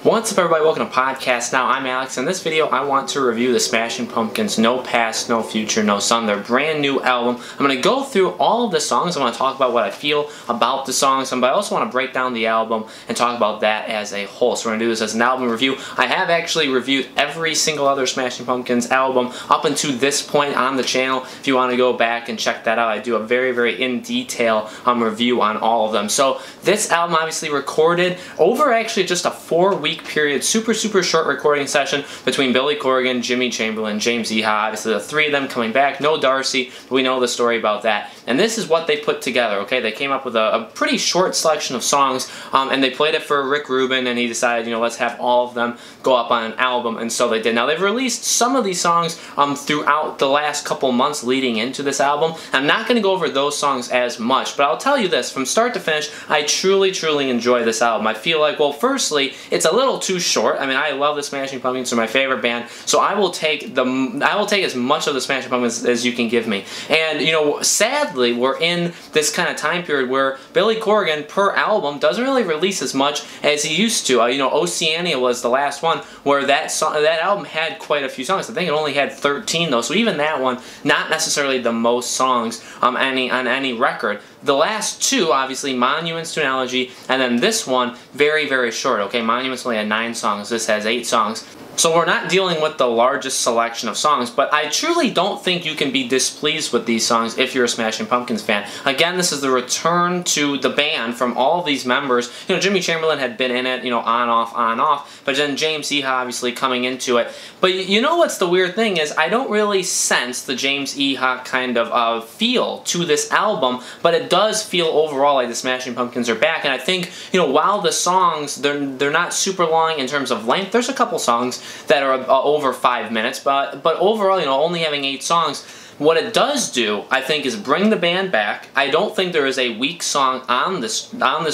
What's up, everybody? Welcome to Podcast Now. I'm Alex. In this video, I want to review the Smashing Pumpkins' No Past, No Future, No Sun, their brand new album. I'm going to go through all of the songs. I want to talk about what I feel about the songs, but I also want to break down the album and talk about that as a whole. So we're going to do this as an album review. I have actually reviewed every single other Smashing Pumpkins album up until this point on the channel. If you want to go back and check that out, I do a very in-detail review on all of them. So this album obviously recorded over actually just a 4-week period, super short recording session between Billy Corgan, Jimmy Chamberlin, James Iha, obviously the three of them coming back, no Darcy, but we know the story about that. And this is what they put together, okay? They came up with a pretty short selection of songs, and they played it for Rick Rubin, and he decided, you know, let's have all of them go up on an album, and so they did. Now, they've released some of these songs throughout the last couple months leading into this album. I'm not going to go over those songs as much, but I'll tell you this, from start to finish, I truly enjoy this album. I feel like, well, firstly, it's a little too short. I mean, I love the Smashing Pumpkins, they're my favorite band, so I will take as much of the Smashing Pumpkins as you can give me. And, you know, sadly, we're in this kind of time period where Billy Corgan, per album, doesn't really release as much as he used to. You know, Oceania was the last one where that album had quite a few songs. I think it only had 13, though, so even that one, not necessarily the most songs on any record. The last two, obviously, Monuments to an Elegy, and then this one, very short, okay? Monuments only had 9 songs, this has 8 songs. So we're not dealing with the largest selection of songs, but I truly don't think you can be displeased with these songs if you're a Smashing Pumpkins fan. Again, this is the return to the band from all of these members. You know, Jimmy Chamberlin had been in it, you know, on, off, but then James Iha obviously coming into it. But you know what's the weird thing is, I don't really sense the James Iha kind of feel to this album, but it does feel overall like the Smashing Pumpkins are back, and I think, you know, while the songs, they're not super long in terms of length, there's a couple songs that are over 5 minutes, but overall, you know, only having 8 songs, what it does do, I think, is bring the band back. I don't think there is a weak song on this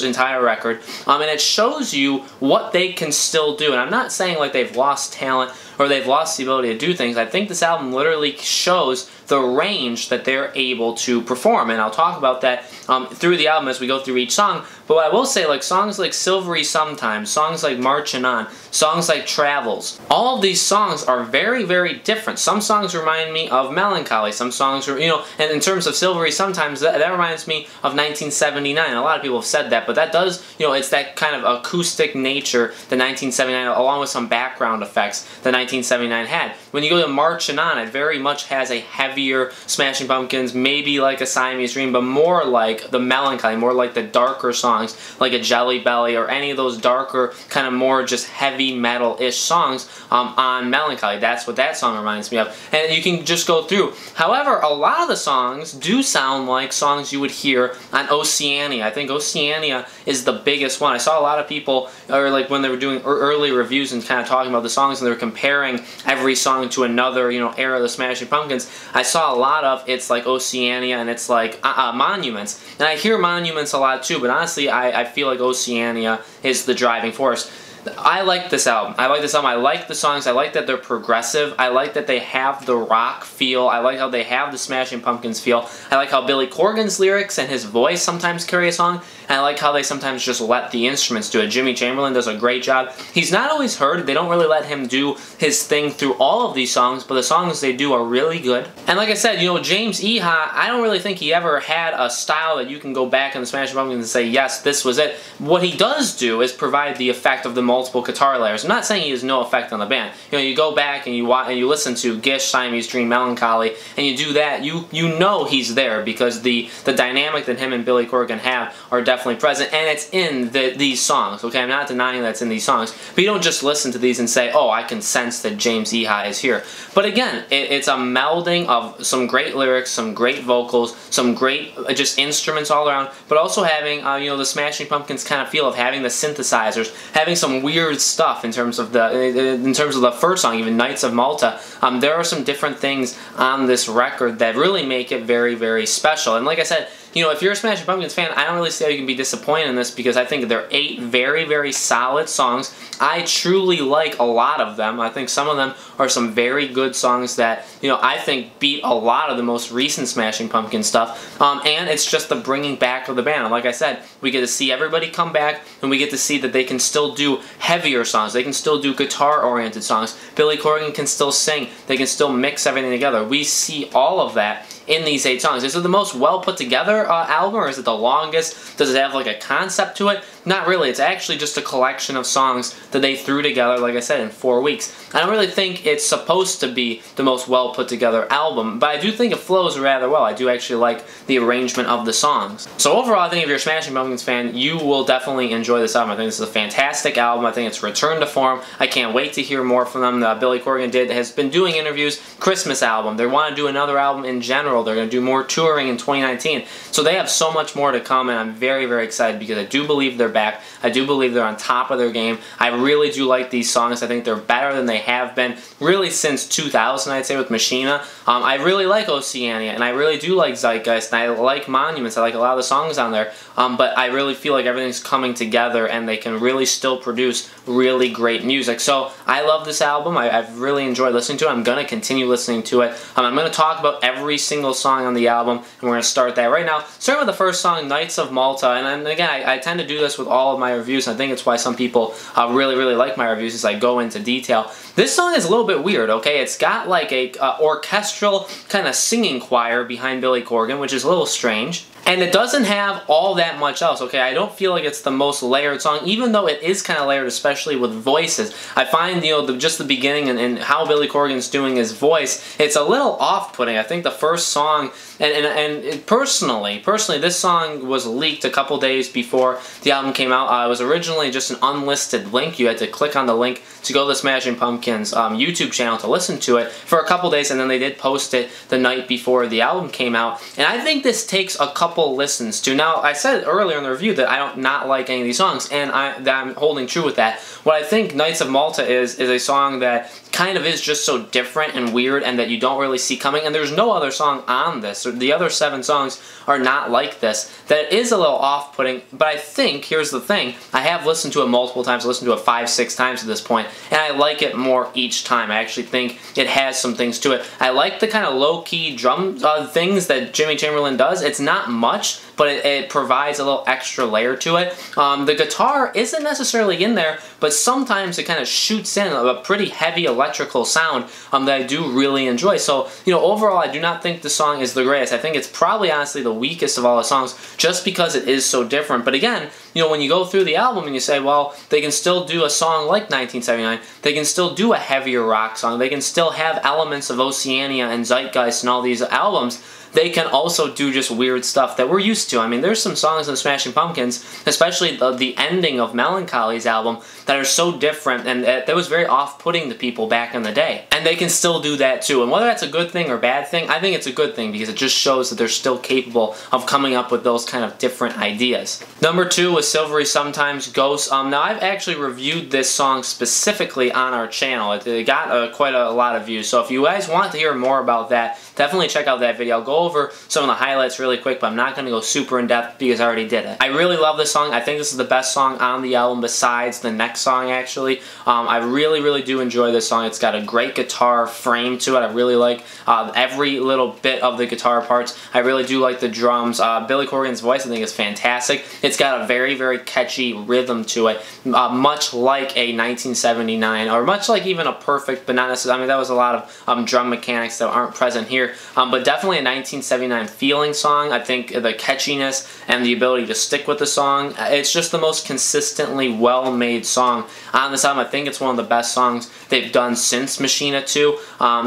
entire record, and it shows you what they can still do. And I'm not saying like they've lost talent or they've lost the ability to do things. I think this album literally shows the range that they're able to perform, and I'll talk about that through the album as we go through each song. But I will say, like, songs like Silvery Sometimes, songs like Marching On, songs like Travels, all of these songs are very different. Some songs remind me of Melancholy, some songs are, you know, and in terms of Silvery Sometimes, that reminds me of 1979. A lot of people have said that, but that does, you know, it's that kind of acoustic nature that 1979, along with some background effects, that 1979 had. When you go to Marching On, it very much has a heavier Smashing Pumpkins, maybe like a Siamese Dream, but more like the Melancholy, more like the darker songs, like a Jelly Belly or any of those darker, kind of more just heavy metal-ish songs on Melancholy. That's what that song reminds me of. And you can just go through. However, a lot of the songs do sound like songs you would hear on Oceania. I think Oceania is the biggest one. I saw a lot of people, or like when they were doing early reviews and kind of talking about the songs, and they were comparing every song to another, you know, era of the Smashing Pumpkins. I saw a lot of it's like Oceania and it's like Monuments. And I hear Monuments a lot too, but honestly, I feel like Oceania is the driving force. I like this album. I like the songs. I like that they're progressive. I like that they have the rock feel. I like how they have the Smashing Pumpkins feel. I like how Billy Corgan's lyrics and his voice sometimes carry a song. And I like how they sometimes just let the instruments do it. Jimmy Chamberlin does a great job. He's not always heard. They don't really let him do his thing through all of these songs, but the songs they do are really good. And like I said, you know, James Iha, I don't really think he ever had a style that you can go back in the Smashing Pumpkins and say, yes, this was it. What he does do is provide the effect of the multiple guitar layers. I'm not saying he has no effect on the band. You know, you go back and you listen to Gish, Siamese Dream, Melancholy, and you do that, you know he's there because the dynamic that him and Billy Corgan have are definitely present, and it's in these songs, okay? I'm not denying that it's in these songs, but you don't just listen to these and say, oh, I can sense that James Iha is here. But again, it's a melding of some great lyrics, some great vocals, some great just instruments all around, but also having, you know, the Smashing Pumpkins kind of feel of having the synthesizers, having some weird stuff in terms of the first song, even Knights of Malta. There are some different things on this record that really make it very special. And like I said, you know, if you're a Smashing Pumpkins fan, I don't really see how you can be disappointed in this because I think they're 8 very, very solid songs. I truly like a lot of them. I think some of them are some very good songs that, you know, I think beat a lot of the most recent Smashing Pumpkins stuff. And it's just the bringing back of the band. And like I said, we get to see everybody come back, and we get to see that they can still do heavier songs. They can still do guitar-oriented songs. Billy Corgan can still sing. They can still mix everything together. We see all of that in these 8 songs. Is it the most well put together album, or is it the longest? Does it have like a concept to it? Not really. It's actually just a collection of songs that they threw together, like I said, in 4 weeks. I don't really think it's supposed to be the most well put together album, but I do think it flows rather well. I do actually like the arrangement of the songs. So overall, I think if you're a Smashing Pumpkins fan, you will definitely enjoy this album. I think this is a fantastic album. I think it's a return to form. I can't wait to hear more from them. Billy Corgan has been doing interviews. Christmas album. They want to do another album in general. They're going to do more touring in 2019. So they have so much more to come, and I'm very, very excited because I do believe they're back. I do believe they're on top of their game. I really do like these songs. I think they're better than they have been really since 2000, I'd say, with Machina. I really like Oceania, and I really do like Zeitgeist, and I like Monuments. I like a lot of the songs on there, but I really feel like everything's coming together, and they can really still produce really great music. So I love this album. I've really enjoyed listening to it. I'm going to continue listening to it. I'm going to talk about every single song on the album, and we're going to start that right now. Starting with the first song, Knights of Malta, and again, I tend to do this with all of my reviews, and I think it's why some people really, really like my reviews as I go into detail. This song is a little bit weird, okay? It's got like a orchestral kind of singing choir behind Billy Corgan, which is a little strange. And it doesn't have all that much else, okay? I don't feel like it's the most layered song, even though it is kind of layered, especially with voices. I find, you know, just the beginning and how Billy Corgan's doing his voice, it's a little off-putting. I think the first song, and personally, this song was leaked a couple days before the album came out. It was originally just an unlisted link. You had to click on the link to go to the Smashing Pumpkins YouTube channel to listen to it for a couple days, and then they did post it the night before the album came out. And I think this takes a couple listens to. Now, I said earlier in the review that I don't not like any of these songs, and I'm holding true with that. What I think Knights of Malta is a song that kind of is just so different and weird, and that you don't really see coming, and there's no other song on this. The other 7 songs are not like this. That is a little off-putting, but I think, here's the thing, I have listened to it multiple times. I listened to it 5-6 times at this point, and I like it more each time. I actually think it has some things to it. I like the kind of low-key drum things that Jimmy Chamberlain does. It's not much, but it provides a little extra layer to it. The guitar isn't necessarily in there, but sometimes it kind of shoots in a pretty heavy electrical sound that I do really enjoy. So, you know, overall, I do not think the song is the greatest. I think it's probably, honestly, the weakest of all the songs, just because it is so different. But again, you know, when you go through the album and you say, well, they can still do a song like 1979, they can still do a heavier rock song, they can still have elements of Oceania and Zeitgeist and all these albums, they can also do just weird stuff that we're used to. I mean, there's some songs in the Smashing Pumpkins, especially the ending of Melancholy's album, that are so different, and that was very off-putting to people back in the day. And they can still do that too. And whether that's a good thing or bad thing, I think it's a good thing because it just shows that they're still capable of coming up with those kind of different ideas. Number 2 was Silvery Sometimes Ghosts. Now, I've actually reviewed this song specifically on our channel. It got quite a lot of views. So if you guys want to hear more about that, definitely check out that video. I'll go over some of the highlights really quick, but I'm not going to go super in-depth because I already did it. I really love this song. I think this is the best song on the album besides the next song, actually. I really, really do enjoy this song. It's got a great guitar frame to it. I really like every little bit of the guitar parts. I really do like the drums. Billy Corgan's voice, I think, is fantastic. It's got a very, very catchy rhythm to it, much like a 1979, or much like even a Perfect, but not necessarily. I mean, that was a lot of drum mechanics that aren't present here, but definitely a 1979 feeling song. I think the catchiness and the ability to stick with the song, it's just the most consistently well-made song on this album. I think it's one of the best songs they've done since Machina 2.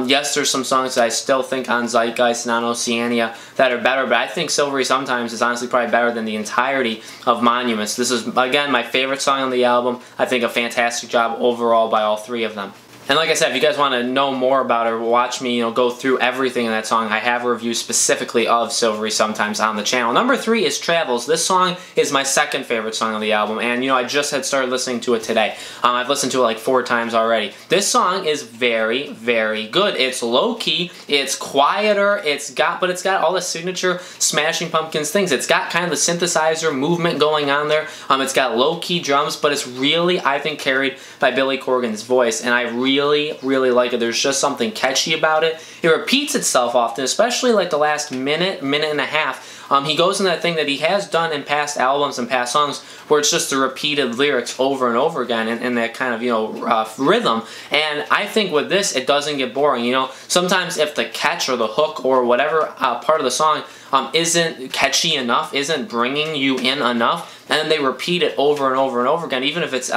Yes, there's some songs that I still think on Zeitgeist and on Oceania that are better, but I think Silvery Sometimes is honestly probably better than the entirety of Monuments. This is, again, my favorite song on the album. I think a fantastic job overall by all 3 of them. And like I said, if you guys want to know more about it or watch me, go through everything in that song, I have a review specifically of Silvery Sometimes on the channel. Number 3 is Travels. This song is my second favorite song on the album, and I just had started listening to it today. I've listened to it like 4 times already. This song is very, very good. It's low-key, it's quieter, but it's got all the signature Smashing Pumpkins things. It's got kind of the synthesizer movement going on there. It's got low-key drums, but it's really, I think, carried by Billy Corgan's voice, and I really, really like it. There's just something catchy about it. It repeats itself often, especially like the last minute and a half. He goes in that thing that he has done in past albums and past songs where it's just the repeated lyrics over and over again in that kind of, rhythm. And I think with this, it doesn't get boring. Sometimes if the catch or the hook or whatever part of the song isn't catchy enough, isn't bringing you in enough, and then they repeat it over and over and over again, even if it's,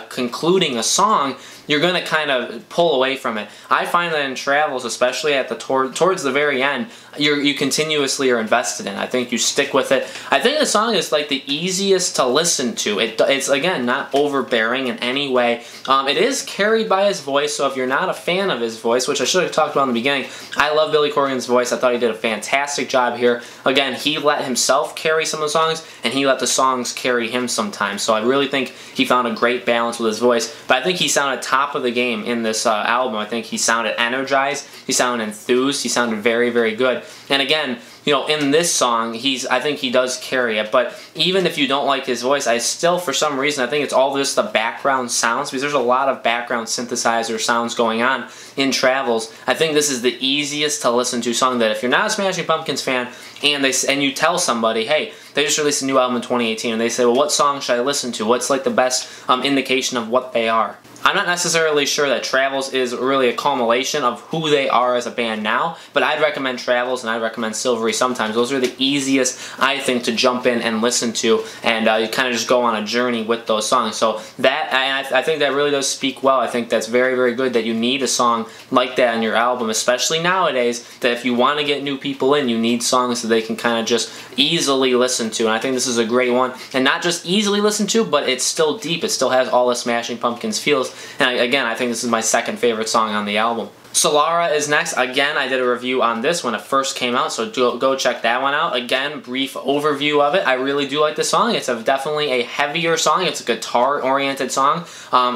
concluding a song, you're going to kind of pull away from it. I find that in Travels, especially at the towards the very end, you continuously are invested in. I think you stick with it. I think the song is like the easiest to listen to. It's again not overbearing in any way. It is carried by his voice, so if you're not a fan of his voice, which I should have talked about in the beginning, I love Billy Corgan's voice. I thought he did a fantastic job here. Again, he let himself carry some of the songs, and he let the songs carry him sometimes. So I really think he found a great balance with his voice. But I think he sounded top of the game in this album. I think he sounded energized, he sounded enthused, he sounded very, very good. And again, in this song, I think he does carry it. But even if you don't like his voice, I still, for some reason, I think it's all just the background sounds, because there's a lot of background synthesizer sounds going on in Travels. I think this is the easiest to listen to song that if you're not a Smashing Pumpkins fan and you tell somebody, hey, they just released a new album in 2018, and they say, well, what song should I listen to? What's like the best indication of what they are? I'm not necessarily sure that Travels is really a culmination of who they are as a band now, but I'd recommend Travels and I'd recommend Silvery Sometimes. Those are the easiest, I think, to jump in and listen to, and you kind of just go on a journey with those songs. So I think that really does speak well. I think that's very, very good that you need a song like that on your album, especially nowadays, that if you want to get new people in, you need songs that they can kind of just easily listen to, and I think this is a great one. And not just easily listen to, but it's still deep. It still has all the Smashing Pumpkins feels. And again, I think this is my second favorite song on the album. Solara is next. Again, I did a review on this when it first came out, so go check that one out. Again, brief overview of it. I really do like the song. It's definitely a heavier song. It's a guitar-oriented song.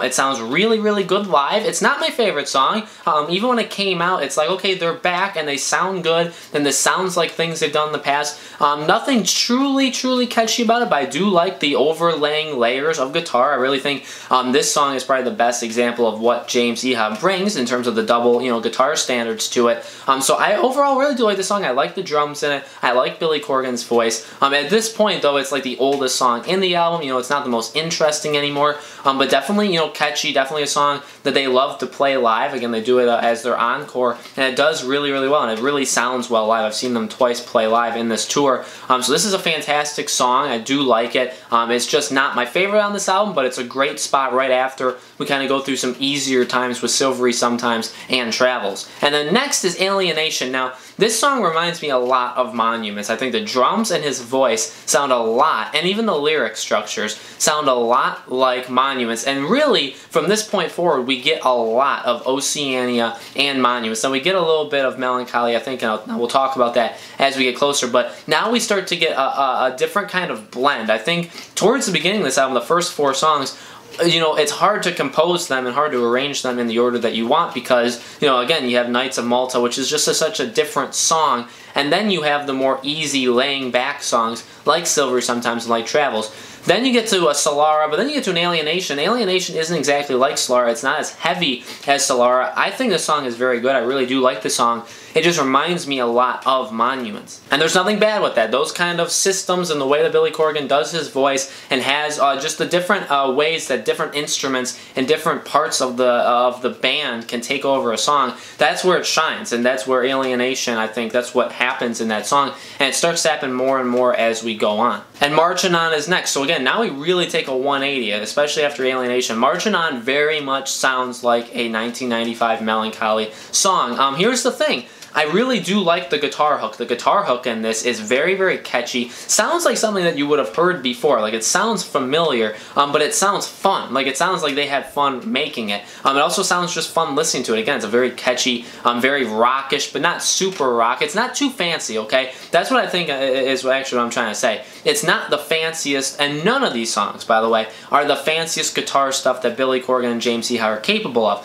It sounds really, really good live. It's not my favorite song. Even when it came out, it's like, okay, they're back and they sound good, and this sounds like things they've done in the past. Nothing truly, truly catchy about it, but I do like the overlaying layers of guitar. I really think this song is probably the best example of what James Iha brings in terms of the double, guitar standards to it. So I overall really do like this song. I like the drums in it. I like Billy Corgan's voice. At this point, though, it's like the oldest song in the album. It's not the most interesting anymore, but definitely, catchy. Definitely a song that they love to play live. Again, they do it as their encore, and it does really, really well, and it really sounds well live. I've seen them twice play live in this tour. So this is a fantastic song. I do like it. It's just not my favorite on this album, but it's a great spot right after we kind of go through some easier times with Silvery Sometimes and Travels. And then next is Alienation. Now, this song reminds me a lot of Monuments. I think the drums and his voice sound a lot, and even the lyric structures sound a lot like Monuments. And really, from this point forward, we get a lot of Oceania and Monuments. And we get a little bit of Melancholy, I think, and we'll talk about that as we get closer. But now we start to get a different kind of blend. I think towards the beginning of this album, the first 4 songs, it's hard to compose them and hard to arrange them in the order that you want because, again, you have Nights of Malta, which is just such a different song, and then you have the more easy laying back songs like Silvery Sometimes and like Travels. Then you get to a Solara, but then you get to an Alienation. Alienation isn't exactly like Solara. It's not as heavy as Solara. I think the song is very good. I really do like the song. It just reminds me a lot of Monuments. And there's nothing bad with that. Those kind of systems and the way that Billy Corgan does his voice and has just the different ways that different instruments and different parts of the band can take over a song, that's where it shines. And that's where Alienation, I think, that's what happens in that song. And it starts to happen more and more as we go on. And Marching On is next. So again, now we really take a 180, especially after Alienation. Marching On very much sounds like a 1995 Melancholy song. Here's the thing. I really do like the guitar hook. The guitar hook in this is very, very catchy. Sounds like something that you would have heard before. Like, it sounds familiar, but it sounds fun. Like, it sounds like they had fun making it. It also sounds just fun listening to it. Again, it's a very catchy, very rockish, but not super rock. It's not too fancy, okay? That's what I think is actually what I'm trying to say. It's not the fanciest, and none of these songs, by the way, are the fanciest guitar stuff that Billy Corgan and James Iha are capable of.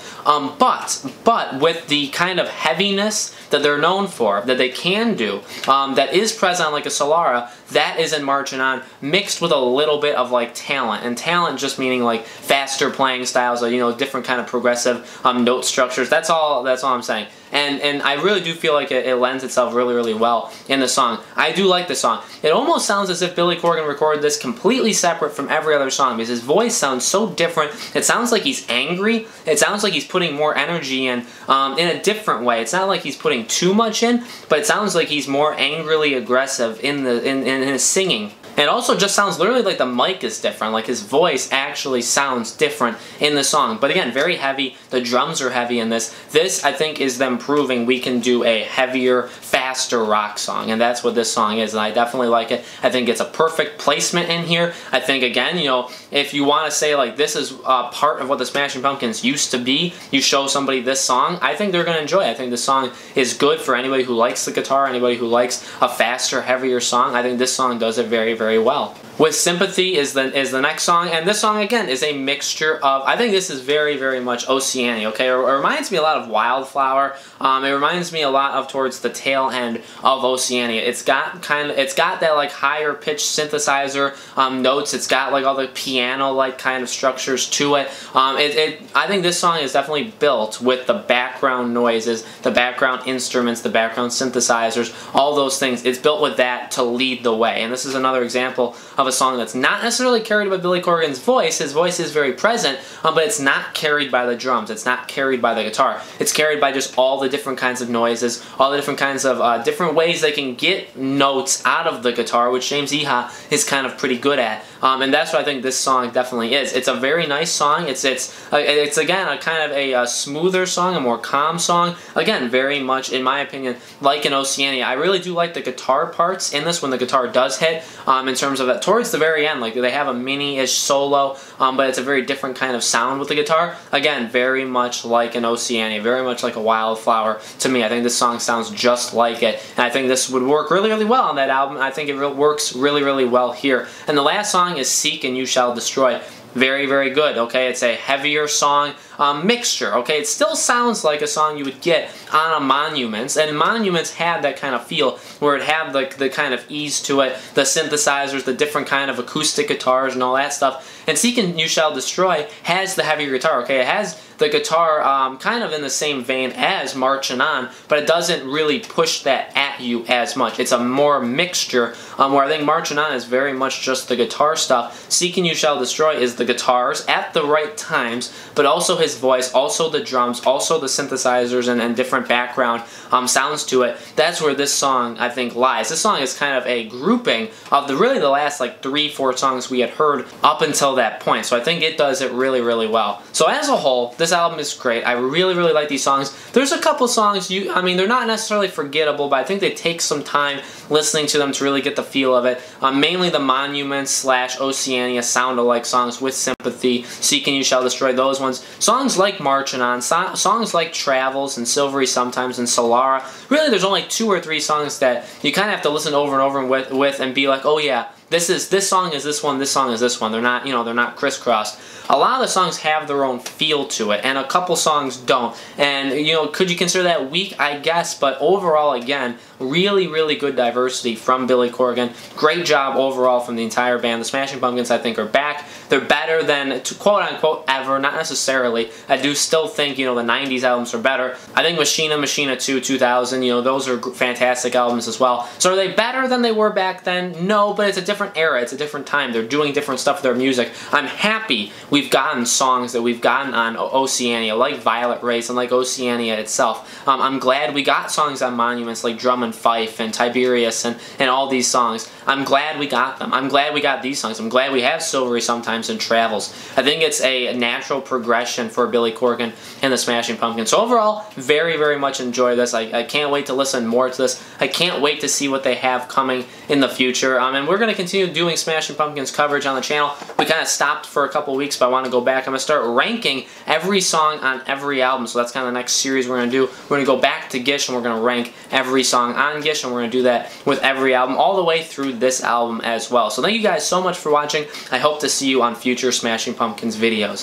But with the kind of heaviness that they're known for, that they can do, that is present on like a Solara, that is in Marching On, mixed with a little bit of like talent, and talent just meaning like faster playing styles, or, you know, different kind of progressive note structures. That's all I'm saying. And I really do feel like it lends itself really, really well in the song. I do like the song. It almost sounds as if Billy Corgan recorded this completely separate from every other song, because his voice sounds so different. It sounds like he's angry. It sounds like he's putting more energy in a different way. It's not like he's putting too much in, but it sounds like he's more angrily aggressive in his singing. And it also just sounds literally like the mic is different, like his voice actually sounds different in the song. But again, very heavy. The drums are heavy in this. This, I think, is them proving we can do a heavier, faster rock song, and that's what this song is, and I definitely like it. I think it's a perfect placement in here. I think, again, you know, if you want to say, like, this is part of what the Smashing Pumpkins used to be, you show somebody this song, I think they're going to enjoy it. I think this song is good for anybody who likes the guitar, anybody who likes a faster, heavier song. I think this song does it very, very well. With Sympathy is the next song, and this song, again, is a mixture of, I think this is very, very much Oceania, okay? It reminds me a lot of Wildflower. It reminds me a lot of towards the tail end of Oceania. It's got that like higher pitched synthesizer notes. It's got like all the piano-like kind of structures to it. I think this song is definitely built with the background noises, the background instruments, the background synthesizers, all those things. It's built with that to lead the way, and this is another example of a song that's not necessarily carried by Billy Corgan's voice. His voice is very present, but it's not carried by the drums. It's not carried by the guitar. It's carried by just all the different kinds of noises, all the different kinds of different ways they can get notes out of the guitar, which James Iha is kind of pretty good at. And that's what I think this song definitely is. It's a very nice song. It's again a kind of a smoother song, a more calm song. Again, very much, in my opinion, like in Oceania. I really do like the guitar parts in this when the guitar does hit. In terms of that, towards the very end, like they have a mini-ish solo, but it's a very different kind of sound with the guitar. Again, very much like an Oceania, very much like a Wildflower to me. I think this song sounds just like it, and I think this would work really, really well on that album. I think it works really, really well here. And the last song is Seek and You Shall Destroy. Very, very good, okay? It's a heavier song mixture, okay? It still sounds like a song you would get on a Monuments, and Monuments had that kind of feel where it had the kind of ease to it, the synthesizers, the different kind of acoustic guitars and all that stuff. And Seek and You Shall Destroy has the heavier guitar, okay? It has the guitar kind of in the same vein as Marching On, but it doesn't really push that at you as much. It's a more mixture, where I think Marching On is very much just the guitar stuff. Seek and You Shall Destroy is the guitars at the right times, but also his voice, also the drums, also the synthesizers and different background sounds to it. That's where this song, I think, lies. This song is kind of a grouping of really the last like 3-4 songs we had heard up until that point, so I think it does it really, really well. So as a whole, this album is great. I really, really like these songs. There's a couple songs, I mean, they're not necessarily forgettable, but I think they take some time listening to them to really get the feel of it. Mainly the Monuments / Oceania sound-alike songs with Sympathy, Seek and You Shall Destroy, those ones. Songs like Marching On, songs like Travels and Silvery Sometimes and Solara. Really, there's only 2 or 3 songs that you kind of have to listen over and over with and be like, oh yeah, this song is this one, this song is this one. They're not, you know, they're not crisscrossed. A lot of the songs have their own feel to it, and a couple songs don't. And, you know, could you consider that weak? I guess, but overall, again, really, really good diversity from Billy Corgan. Great job overall from the entire band. The Smashing Pumpkins, I think, are back. They're better than, quote-unquote, ever. Not necessarily. I do still think, you know, the 90s albums are better. I think Machina 2, 2000, you know, those are fantastic albums as well. So are they better than they were back then? No, but it's a different era. It's a different time. They're doing different stuff with their music. I'm happy we've gotten songs that we've gotten on Oceania, like Violet Race and like Oceania itself. I'm glad we got songs on Monuments like Drum and Fife and Tiberius and all these songs. I'm glad we got them. I'm glad we got these songs. I'm glad we have Silvery Sometimes. times and travels. I think it's a natural progression for Billy Corgan and the Smashing Pumpkins. So overall, very, very much enjoy this. I can't wait to listen more to this. I can't wait to see what they have coming in the future. And we're going to continue doing Smashing Pumpkins coverage on the channel. We kind of stopped for a couple weeks, but I want to go back. I'm going to start ranking every song on every album. So that's kind of the next series we're going to do. We're going to go back to Gish and we're going to rank every song on Gish, and we're going to do that with every album all the way through this album as well. So thank you guys so much for watching. I hope to see you on future Smashing Pumpkins videos.